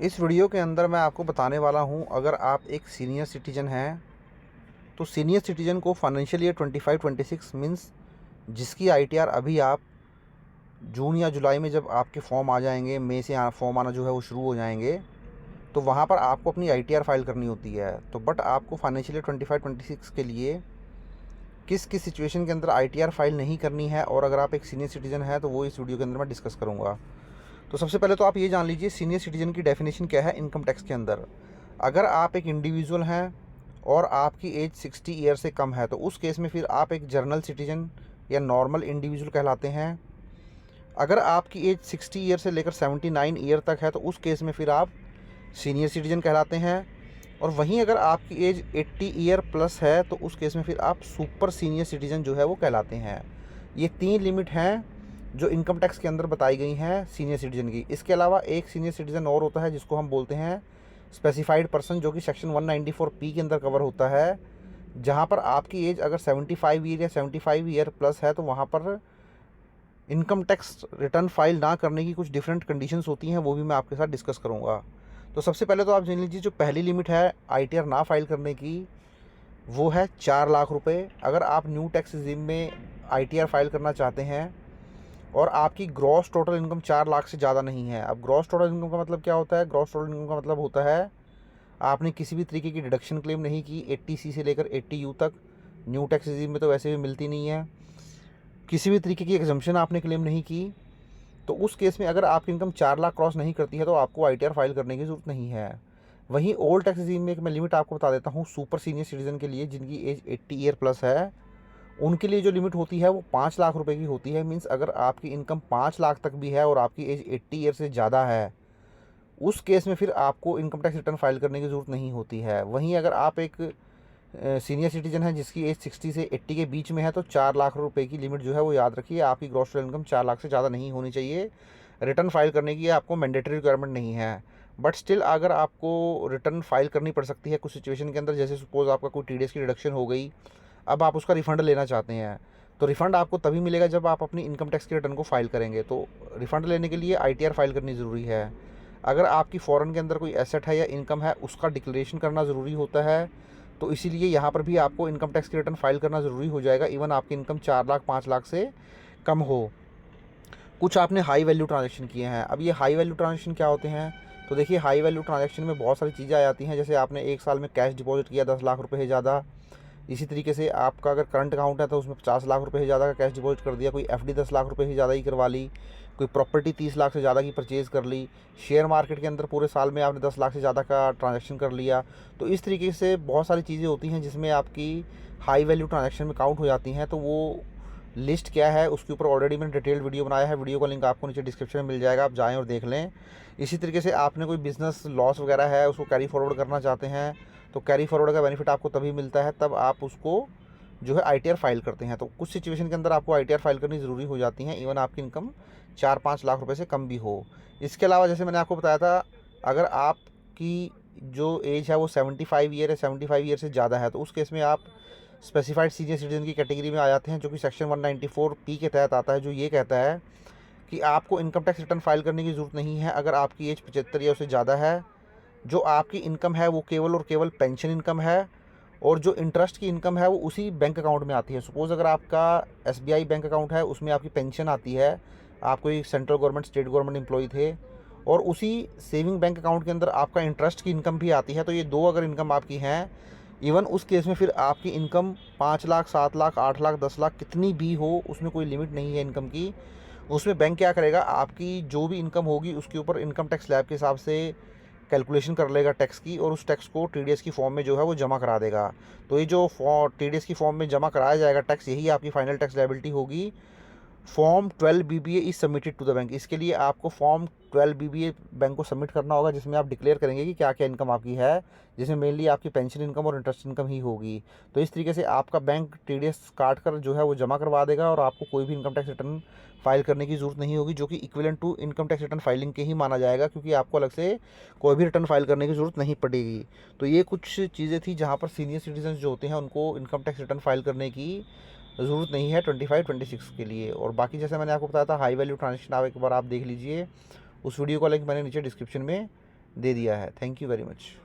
इस वीडियो के अंदर मैं आपको बताने वाला हूँ, अगर आप एक सीनियर सिटीज़न हैं तो सीनियर सिटीज़न को फाइनेंशियल ईयर 25-26 मीन्स जिसकी आईटीआर अभी आप जून या जुलाई में जब आपके फॉर्म आ जाएंगे, मई से फॉर्म आना जो है वो शुरू हो जाएंगे, तो वहाँ पर आपको अपनी आईटीआर फाइल करनी होती है। तो बट आपको फाइनेंशियल ईयर 25-26 के लिए किस किस सिचुएशन के अंदर आईटीआर फाइल नहीं करनी है, और अगर आप एक सीनियर सिटीज़न है तो वो इस वीडियो के अंदर मैं डिस्कस करूँगा। तो सबसे पहले तो आप ये जान लीजिए सीनियर सिटीज़न की डेफिनेशन क्या है इनकम टैक्स के अंदर। अगर आप एक इंडिविजुअल हैं और आपकी एज 60 ईयर से कम है तो उस केस में फिर आप एक जनरल सिटीजन या नॉर्मल इंडिविजुअल कहलाते हैं। अगर आपकी एज 60 ईयर से लेकर 79 ईयर तक है तो उस केस में फिर आप सीनियर सिटीजन कहलाते हैं। और वहीं अगर आपकी एज 80 ईयर प्लस है तो उस केस में फिर आप सुपर सीनियर सिटीजन जो है वो कहलाते हैं। ये 3 लिमिट हैं जो इनकम टैक्स के अंदर बताई गई हैं सीनियर सिटीजन की। इसके अलावा एक सीनियर सिटीजन और होता है जिसको हम बोलते हैं स्पेसिफाइड पर्सन, जो कि सेक्शन 194 P के अंदर कवर होता है, जहाँ पर आपकी एज अगर 75 ईयर या 75 ईयर प्लस है तो वहाँ पर इनकम टैक्स रिटर्न फाइल ना करने की कुछ डिफरेंट कंडीशंस होती हैं, वो भी मैं आपके साथ डिस्कस करूँगा। तो सबसे पहले तो आप जान लीजिए जो पहली लिमिट है आईटीआर ना फाइल करने की, वो है 4 लाख रुपए। अगर आप न्यू टैक्स रिजीम में आईटीआर फाइल करना चाहते हैं और आपकी ग्रॉस टोटल इनकम 4 लाख से ज़्यादा नहीं है। अब ग्रॉस टोटल इनकम का मतलब क्या होता है? ग्रॉस टोटल इनकम का मतलब होता है आपने किसी भी तरीके की डिडक्शन क्लेम नहीं की 80C से लेकर 80U तक। न्यू टैक्स रिजीम में तो वैसे भी मिलती नहीं है। किसी भी तरीके की एग्जम्पशन आपने क्लेम नहीं की, तो उस केस में अगर आपकी इनकम 4 लाख क्रॉस नहीं करती है तो आपको आईटीआर फाइल करने की ज़रूरत नहीं है। वहीं ओल्ड टैक्स रिजीम में एक मैं लिमिट आपको बता देता हूँ सुपर सीनियर सिटीजन के लिए जिनकी एज 80 ईयर प्लस है, उनके लिए जो लिमिट होती है वो 5 लाख रुपए की होती है। मीन्स अगर आपकी इनकम 5 लाख तक भी है और आपकी एज 80 ईयर से ज़्यादा है, उस केस में फिर आपको इनकम टैक्स रिटर्न फाइल करने की ज़रूरत नहीं होती है। वहीं अगर आप एक सीनियर सिटीजन है जिसकी एज 60 से 80 के बीच में है तो 4 लाख रुपए की लिमिट जो है वो याद रखिए, आपकी ग्रॉस इनकम 4 लाख से ज़्यादा नहीं होनी चाहिए। रिटर्न फाइल करने की आपको मैंडेटरी रिक्वायरमेंट नहीं है। बट स्टिल अगर आपको रिटर्न फाइल करनी पड़ सकती है कुछ सिचुएशन के अंदर, जैसे सपोज़ आपका कोई टीडीएस की डिडक्शन हो गई, अब आप उसका रिफ़ंड लेना चाहते हैं, तो रिफ़ंड आपको तभी मिलेगा जब आप अपनी इनकम टैक्स की रिटर्न को फाइल करेंगे। तो रिफ़ंड लेने के लिए आईटीआर फाइल करनी ज़रूरी है। अगर आपकी फ़ॉरेन के अंदर कोई एसेट है या इनकम है उसका डिक्लेरेशन करना ज़रूरी होता है, तो इसीलिए यहाँ पर भी आपको इनकम टैक्स की रिटर्न फाइल करना ज़रूरी हो जाएगा, इवन आपकी इनकम 4 लाख 5 लाख से कम हो। कुछ आपने हाई वैल्यू ट्रांजैक्शन किए हैं। अब ये हाई वैल्यू ट्रांजैक्शन क्या होते हैं? तो देखिए हाई वैल्यू ट्रांजैक्शन में बहुत सारी चीज़ें आ जाती हैं, जैसे आपने एक साल में कैश डिपॉजिट किया 10 लाख रुपये से ज़्यादा। इसी तरीके से आपका अगर करंट अकाउंट है तो उसमें 50 लाख रुपए से ज़्यादा का कैश डिपॉजिट कर दिया, कोई एफडी 10 लाख रुपए से ज़्यादा ही करवा ली, कोई प्रॉपर्टी 30 लाख से ज़्यादा की परचेज़ कर ली, शेयर मार्केट के अंदर पूरे साल में आपने 10 लाख से ज़्यादा का ट्रांजैक्शन कर लिया। तो इस तरीके से बहुत सारी चीज़ें होती हैं जिसमें आपकी हाई वैल्यू ट्रांजैक्शन में काउंट हो जाती हैं। तो वो लिस्ट क्या है उसके ऊपर ऑलरेडी मैंने डिटेल्ड वीडियो बनाया है, वीडियो का लिंक आपको नीचे डिस्क्रिप्शन में मिल जाएगा, आप जाएँ और देख लें। इसी तरीके से आपने कोई बिज़नेस लॉस वगैरह है उसको कैरी फॉरवर्ड करना चाहते हैं, तो कैरी फॉरवर्ड का बेनिफिट आपको तभी मिलता है तब आप उसको जो है आईटीआर फाइल करते हैं। तो कुछ सिचुएशन के अंदर आपको आईटीआर फाइल करनी ज़रूरी हो जाती हैं, इवन आपकी इनकम 4-5 लाख रुपए से कम भी हो। इसके अलावा जैसे मैंने आपको बताया था, अगर आपकी जो एज है वो 75 ईयर है, 75 ईयर से ज़्यादा है, तो उस केस में आप स्पेसिफाइड सीनियर सिटीजन की कैटेगरी में आ जाते हैं, जो कि सेक्शन 194 P के तहत आता है, जो ये कहता है कि आपको इनकम टैक्स रिटर्न फाइल करने की ज़रूरत नहीं है अगर आपकी एज 75 या उससे ज़्यादा है। जो आपकी इनकम है वो केवल और केवल पेंशन इनकम है, और जो इंटरेस्ट की इनकम है वो उसी बैंक अकाउंट में आती है। सपोज़ अगर आपका एसबीआई बैंक अकाउंट है, उसमें आपकी पेंशन आती है, आप कोई central government state government employ थे, और उसी सेविंग बैंक अकाउंट के अंदर आपका इंटरेस्ट की इनकम भी आती है, तो ये दो अगर इनकम आपकी हैं, इवन उस केस में फिर आपकी इनकम 5 लाख 7 लाख 8 लाख 10 लाख कितनी भी हो, उसमें कोई लिमिट नहीं है इनकम की। उसमें बैंक क्या करेगा, आपकी जो भी इनकम होगी उसके ऊपर इनकम टैक्स स्लैब के हिसाब से कैलकुलेशन कर लेगा टैक्स की, और उस टैक्स को टीडीएस की फॉर्म में जो है वो जमा करा देगा। तो ये जो टीडीएस की फॉर्म में जमा कराया जाएगा टैक्स, यही आपकी फाइनल टैक्स लायबिलिटी होगी। Form 12 BBA is submitted to the bank. इसके लिए आपको फॉर्म 12 BBA बैंक को सबमिट करना होगा, जिसमें आप डिक्लेयर करेंगे कि क्या क्या इनकम आपकी है, जिसमें मेनली आपकी पेंशन इनकम और इंटरेस्ट इनकम ही होगी। तो इस तरीके से आपका बैंक टीडीएस काट कर जो है वो जमा करवा देगा, और आपको कोई भी इनकम टैक्स रिटर्न फाइल करने की ज़रूरत नहीं होगी, जो कि equivalent to income tax return filing के ही माना जाएगा, क्योंकि आपको अलग से कोई भी रिटर्न फाइल करने की ज़रूरत नहीं पड़ेगी। तो ये कुछ चीज़ें थी जहाँ पर सीनियर सिटीजन जो होते हैं उनको इनकम टैक्स रिटर्न फाइल करने की ज़रूरत नहीं है 25-26 के लिए। और बाकी जैसे मैंने आपको बताया था हाई वैल्यू ट्रांजेक्शन, आप एक बार आप देख लीजिए, उस वीडियो का लिंक मैंने नीचे डिस्क्रिप्शन में दे दिया है। Thank you very much.